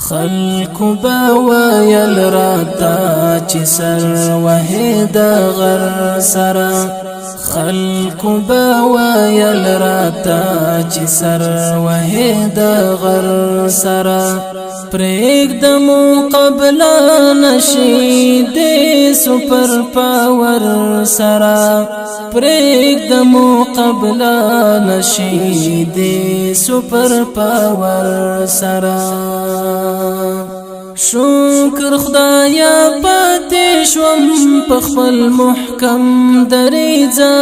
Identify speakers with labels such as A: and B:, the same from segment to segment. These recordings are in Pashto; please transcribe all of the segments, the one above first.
A: خلق باویل راتا چی سر وحید غر سرا خلق باویل راتا چی سر وحید غر سرا پریگ دمو قبلا نشید سپر پاور سرا پریگ دمو قبلا نشید سپر پاور سرا شکر خدایا پاتې شوم په خپل محکم دریځه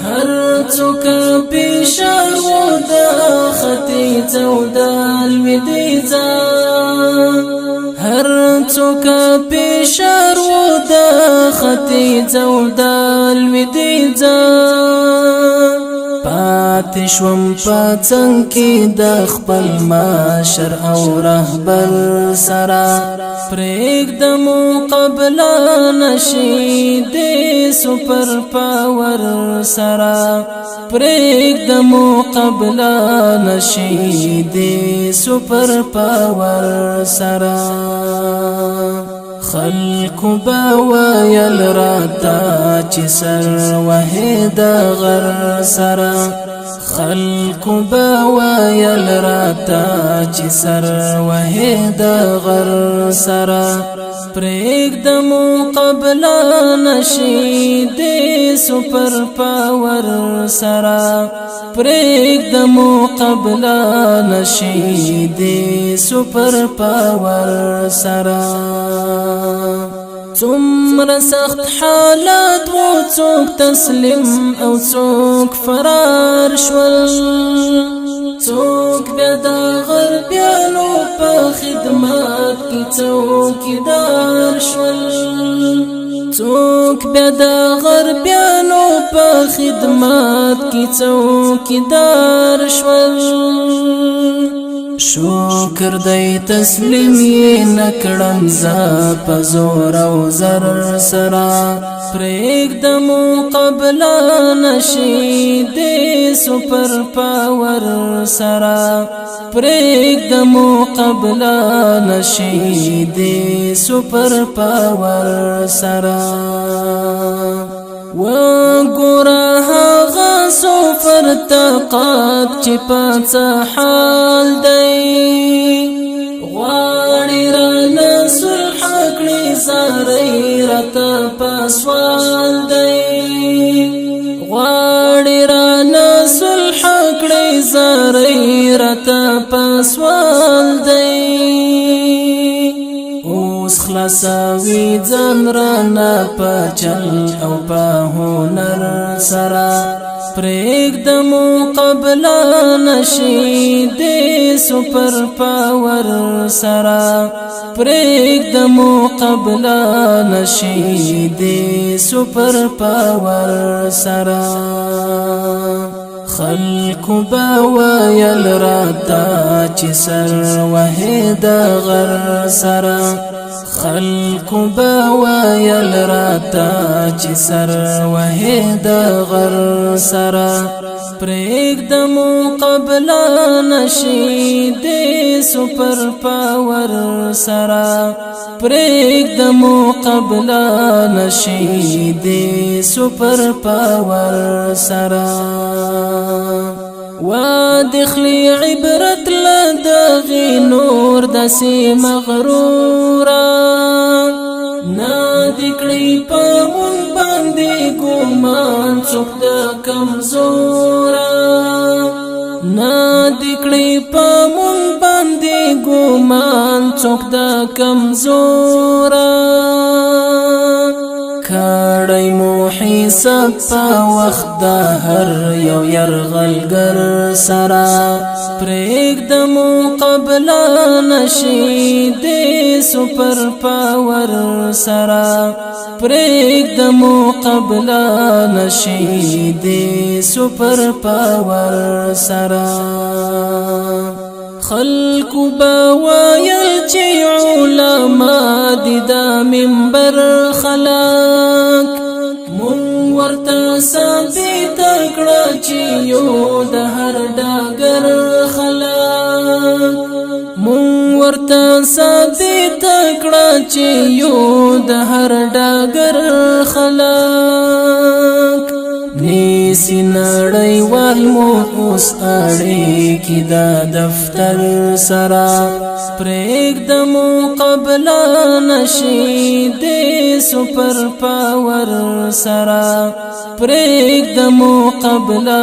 A: هر څوک پیشو د خطي زودال ودیځه هر څوک پیشو د خطي زودال ودیځه پاتې شوم په څنګ کې د خپل معاشر او رهبر سره پرېږدمو قبله نشي د سپر پاور سره پرېږدمو قبله نشي د سپر پاور سره خلق باویل راتا چی سر وحید غر سرا خلق باویل راتا چی سر وحید غر سرا پرېږدمو قبله نشي د سپر پاور سرا پرېږدمو قبله نشي د سپر پاور سرا څومره سخت حالات و څوک تسلیم او څوک فرار شول څوک بیا د غربیانو په خدمت کې څوکیدار شول څوک بیا د غربیانو په خدمت کې څوکیدار شول شکر دی تسلیم یې نکړم زه په زور او زر سره پرېږدمو قبله نشي د سپر پاور سره پرېږدمو قبله نشي د سپر پاور سره وګوره هغه سفر طاقت چې پاڅه حال دی غواړي رانه صلح کړي زارۍ راته په سوال دی غواړي رانه صلح کړي زارۍ راته په سوال دی اوس خلاصوي ځان رانه په چل او په هنر سره پرېږدمو قبله نشي د سپر پاور سره پرېږدمو قبله نشي د سپر پاور سره خلق باویل راتا چی سر وحید غر سرا خلق باویل راتا چی سر وحید غر سرا پرېږدمو قبله نشي د سپر پاور سرا پرېږدمو قبله نشي د سپر پاور سرا وادخلی عبرت لدغی نور دسی مغرورا نادکلی پامون باندی گمان څوک د کمزورا نادکلی پامون باندی گمان څوک د کمزورا کړی مو حساب په وخت د هر یو یرغلګر سره پرېږدمو قبله نشي د سپر پاور سره پرېږدمو قبله نشي د سپر پاور سره خلق باویل چې علما دي د منبر خلق مون ورته ثابت کړه چې یو د هر ډاګر خلق مون ورته ثابت کړه چې یو د هر ډګر خلک نیسی نړیوال مو اوس اړیکې دا دفتر سره پرېږده مقابله نشي د سپر پاور سره پرېږده مقابله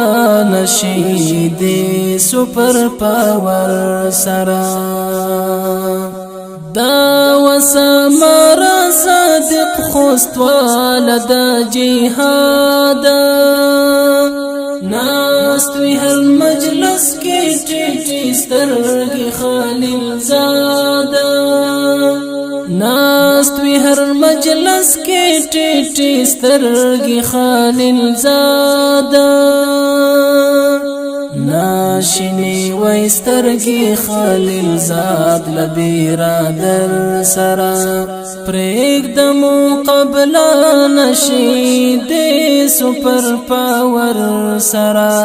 A: نشي د سپر پاور سره دا وسامر صادق خوستوال دا جهاد ناست وی هر مجلس کی ټیټی سترګې خلیل زاده ناست وی هر مجلس کی ټیټی سترګې خلیل زاده ناشنی وسترګي خلیل زاد لبیرادر سرا پرېږد مقابله نشي د سپر پاور سرا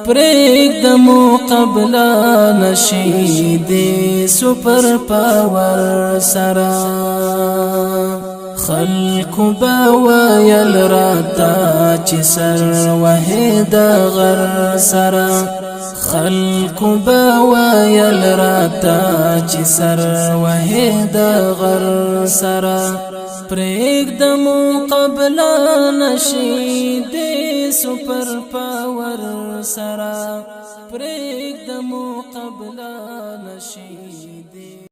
A: پرېږد مقابله نشي د سپر پاور سرا خلق باویل راتا چی سر وحید غر سرا خلق باویل راتا چی سر وحید غر سرا پرېږد مقابله نشي د سپر پاور سرا پرېږد مقابله نشي